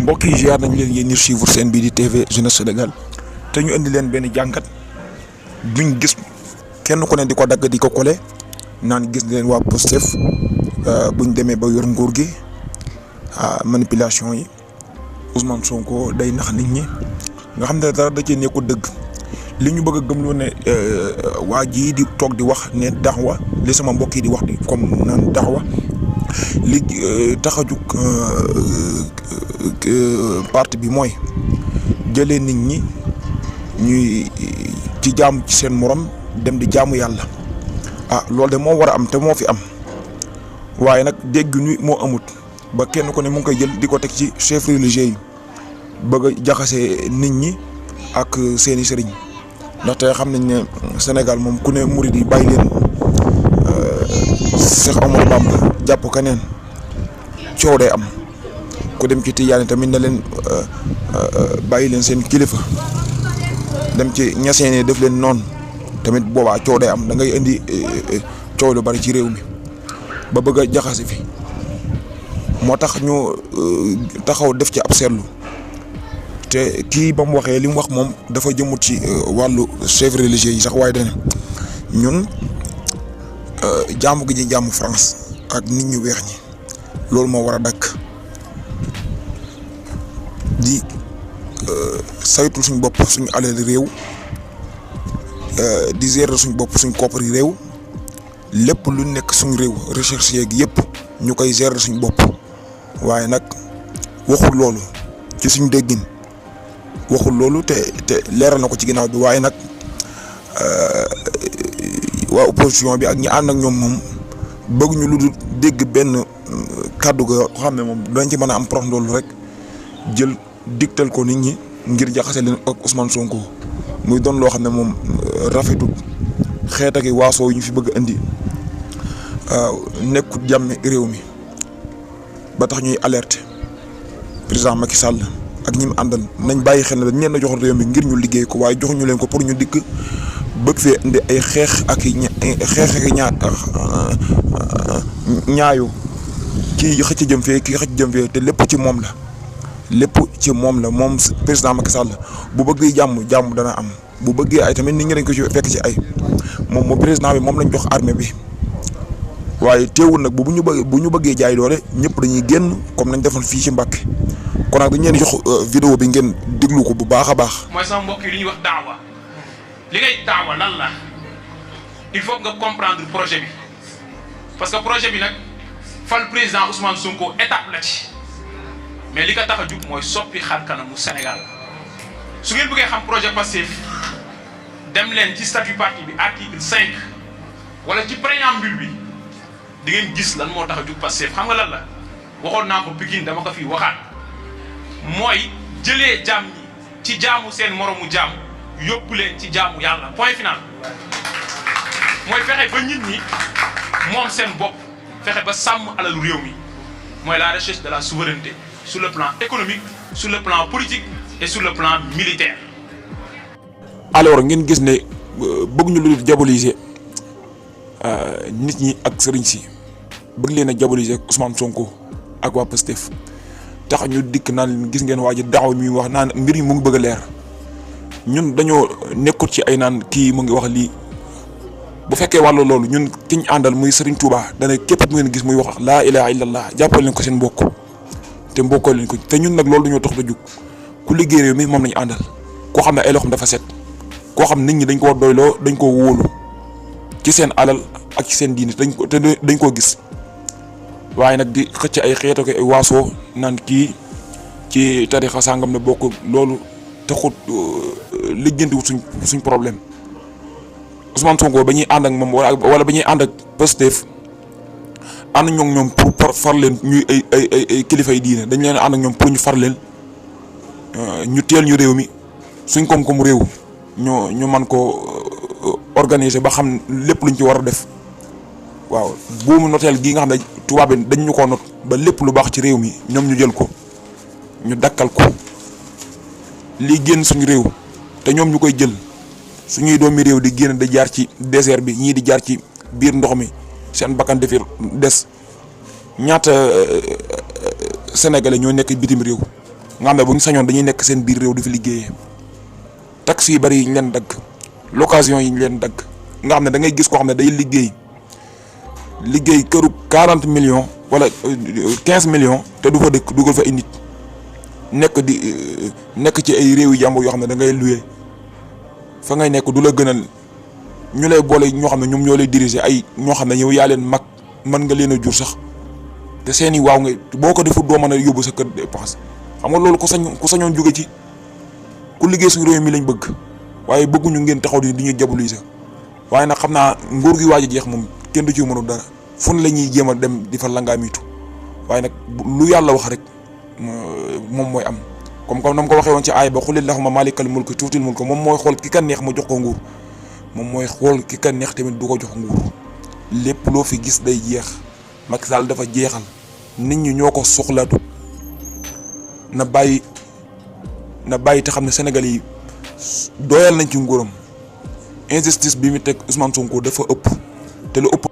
mbokk yi ziar nañ leen yéen ñi suivre seen bii di TV Jeunesse Sénégal te ñu indi leen benn jàngat buñ gis kenn ku ne di ko dagg di ko kole naan gis leen waa Pastef buñ demee ba yor nguur gi manipulation yi Ousmane Sonko day nax nit ñi nga xam ne dara da cee nekkul dëgg li ñu bëgg a gëmloo ne waa jii di toog di wax ne daxwa li sama mbokk yi di wax di comme naan daxwa li tax a jug parti bi mooy jëlee nit ñi ñuy ci jaamu ci seen morom dem di jaamu yàlla loolu de moo war a am te moo fi am waaye nag dégg ñu moo amut ba kenn ku ne mu ngi koy jël di ko teg ci chef religieux yi bëgg a jaxase nit ñi ak seeni sëriñ ndaxte xam nañ ne Sénégal moom ku ne murid yi bàyyi leen Cheikh Omar Bamba jàpp keneen coow day am ku dem ci Tijaan tamit ne leen bàyyi leen seen kilifa dem ci ñaseen def leen noonu tamit boobaa coow day am da ngay indi coow lu bari ci réew mi ba bëgg a jaxase fi moo tax ñu taxaw def ci ab seetlu te kii ba mu waxee li mu wax moom dafa jëmut ci wàllu chef religieux yi sax waaye dana ñun jaamu gi ñu jaamu France ak nit ñu weex ñi loolu moo war a dakk di saytul suñ bopp suñu alal réew di gérer suñ bopp suñ koppar yi réew lépp lu nekk suñ réew recherche yeeg yëpp ñu koy gérer suñ bopp waaye nag waxul loolu ci suñ déggin waxul loolu te leeral na ko ci ginnaaw bi waaye nag waa opposition bi ak ñi ànd ak ñoom moom bëgg ñu lu dul dégg benn kàddu ga xam ne moom dañ ci mën a am prox ndoolu rek jël digtal ko nit ñi ngir jaxase leen ak Ousmane Sonko muy doon loo xam ne moom rafetul xeet ak waasoo yu ñu fi bëgg a indi nekkut jàmm réew mi ba tax ñuy alerter président Macky Sall ak ñi mu àndal nañ bàyyi xel ne dañ leen a joxoon réew mi ngir ñu liggéey ko waaye joxuñu leen ko pour ñu dikk bëgg fee indi ay xeex ak ñaayu kii xëcc jëm fee kii xëcc jëm fee te lépp ci moom la moom président Macky Sall bu bëggee jàmm dana am bu bëggee ay tamit nit ñi dañ ko ci fekk ci ay moom président bi moom lañ jox armée bi waaye teewul nag bu ñu bëggee jaay doole ñëpp dañuy génn comme nañ defoon fii ci Mbàkke kon nag dañ leen jox vidéo bi ngeen déglu ko bu baax a baax. mooy sama mbokk yi li ñuy wax daawa li ngay daawa lan la il faut nga comprendre projet bi parce que projet bi nag fal président Ousmane Sonko étape la ci mais li ko tax a jug mooy soppi xar kanamu Sénégal su ngeen bëggee xam projet Pastef dem leen ci statut parti bi article 5 wala ci préambule bi di ngeen gis lan moo tax a jug Pastef xam nga lan la waxoon naa ko Pikine dama ko fi waxaat mooy jëlee jaam ñi ci jaamu seen moromu jaam yóbbu leen ci jaamu yàlla point final mooy fexe ba nit ñi moom seen bopp fexe ba sàmm alalu réew mi mooy la recherche de la souveraineté sur le plan économique sur le plan politique et sur le plan militaire. alors ngeen gis ne bëgg ñu lu diaboliser nit ñi ak sëriñ si bëgg leen a diaboliser Ousmane Sonko ak waa Pastef tax ñu dikk naan gis ngeen waa ji daxaw mi wax naan mbir yi mu ngi bëgg a leer ñun dañoo nekkut ci ay naan kii mu ngi wax lii bu fekkee wàllu loolu ñun ki ñu àndal muy Serigne Touba dana képp mu ngeen gis muy wax laa ilaha illallah jàppal leen ko seen mbokk te mbokkoo leen ko te ñun nag loolu dañoo tax ba jug ku liggéey réew mi moom lañu àndal koo xam ne ay loxoom dafa set koo xam nit ñi dañ koo doyloo dañ koo wóolu ci seen alal ak ci seen diini dañ koo gis waaye nag di xëcc ay xeet ak ay waasoo naan kii ci tarixa sàngam ne bokk loolu taxut lijjantiwut suñ problème Ousmane Sonko ba ñuy ànd ak moom wala ba ñuy ànd ak Pastef ànd ñoom pour far leen ñuy ay kilifa yi diine dañ leen ànd ak ñoom pour ñu far leen ñu teel ñu réew mi suñ koom-koomu réew ñu man ko organiser ba xam lépp luñ ci war a def waaw buumu noteel gii nga xam ne tubaab bi dañ ñu koo not ba lépp lu baax ci réew mi ñoom ñu jël ko ñu dakkal ko lii génn suñu réew te ñoom ñu koy jël suñuy doomi réew di génn di jaar ci désert bi ñii di jaar ci biir ndox mi seen bakkan defi des ñaata sénégalais ñoo nekk bitim réew nga xam ne bu ñu sañoon dañuy nekk seen biir réew di fi liggéeyee taxes yu bari yi ñu leen dagg location yi ñu leen dagg nga xam ne da ngay gis koo xam ne day liggéey këru 40 millions wala 15 millions te du fa dëkk dugal fa ay nit nekk ci ay réew yu jàmbur yoo xam ne da ngay loué fa ngay nekk du la gënal ñu lay boole ñoo xam ne ñoom ñoo lay diriger ay ñoo xam ne yow yaa leen mag mën nga leen a jur sax te seeni waaw nga boo ko defut doo mën a yóbbu sa kër dépense xam nga loolu ku sañoon jóge ci ku liggéey suñu réew mi lañ bëgg waaye bëgguñu ngeen taxaw di ñu diaboliser waaye nag xam naa nguur gi waaj a jeex moom kenn du ci mënul dara fu ne la ñuy jéem a dem di fa langaamiitu waaye nag lu yàlla wax rek moom mooy am comme na ma ko waxee woon ci aay ba xulil lahumma maalikal mulki tuutil mulki moom mooy xool ki ka neex ma jox ko nguur moom mooy xool ki ka neex tamit du ko jox nguur lépp loo fi gis day jeex Macky Sall dafa jeexal nit ñi ñoo ko soxlaatu na bàyyi te xam ne Sénégal yi doyal nañ ci nguuram injustice bi mu teg Ousmane Sonko dafa ëpp te lu ëpp